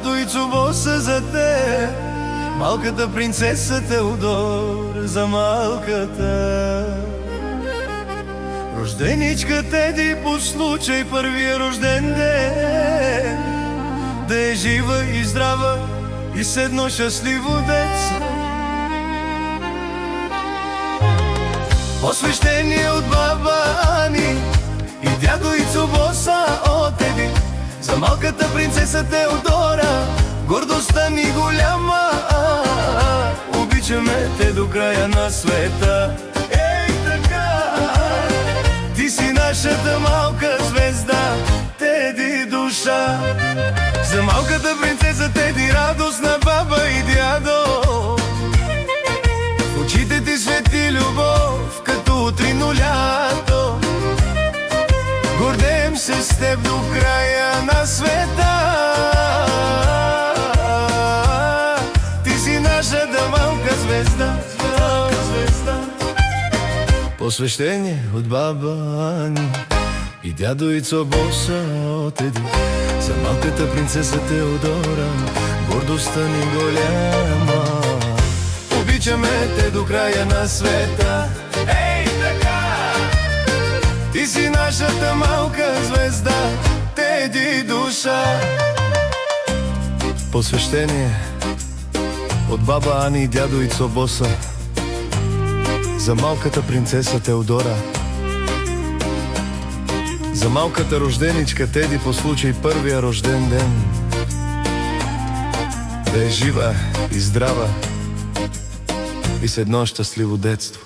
дядо и цубо са за те, малката принцеса Теодор за малката. Рожденичка Теди по случай първия рожден ден, да е жива и здрава и с едно щастливо дете. Посвещение от баба Ани и дядо и цубо са от Теди за малката принцеса Теодора. Гордостта ни голяма, обичаме те до края на света. Ей така, ти си нашата малка звезда, Теди душа. За малката принцеса Теди радост на баба и дядо. В очите ти свети любов, като утринно лято. Гордеем се с теб до края на света. Ти си нашата малка звезда, звезда. Посвещение от баба Ани и дядо и цубо са от Теди за малката принцеса Теодора. Гордостта ни голяма, обичаме те до края на света. Ей така, ти си нашата малка звезда, Теди душа. Посвещение от баба Ани и дядо и цубо са за малката принцеса Теодора. За малката рожденичка Теди по случай първия рожден ден, да е жива и здрава и с едно щастливо детство.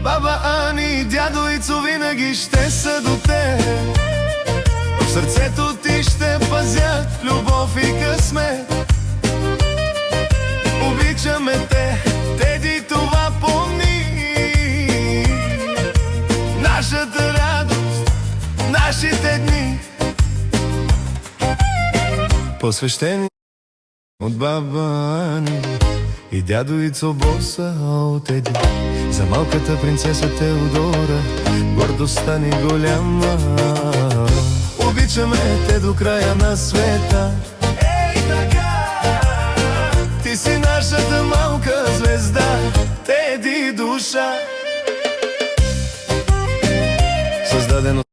Баба Ани и дядо Ицо винаги ще са до те, в сърцето ти ще пазят любов и късмет. Обичаме те, Теди, това помни. Нашата радост, нашите дни. Посвещени от баба Ани и дядо и цубо са от Теди за малката принцеса Теодора. Гордостта ни голяма, обичаме те до края на света. Ей така, ти си нашата малка звезда, Теди душа. Създадено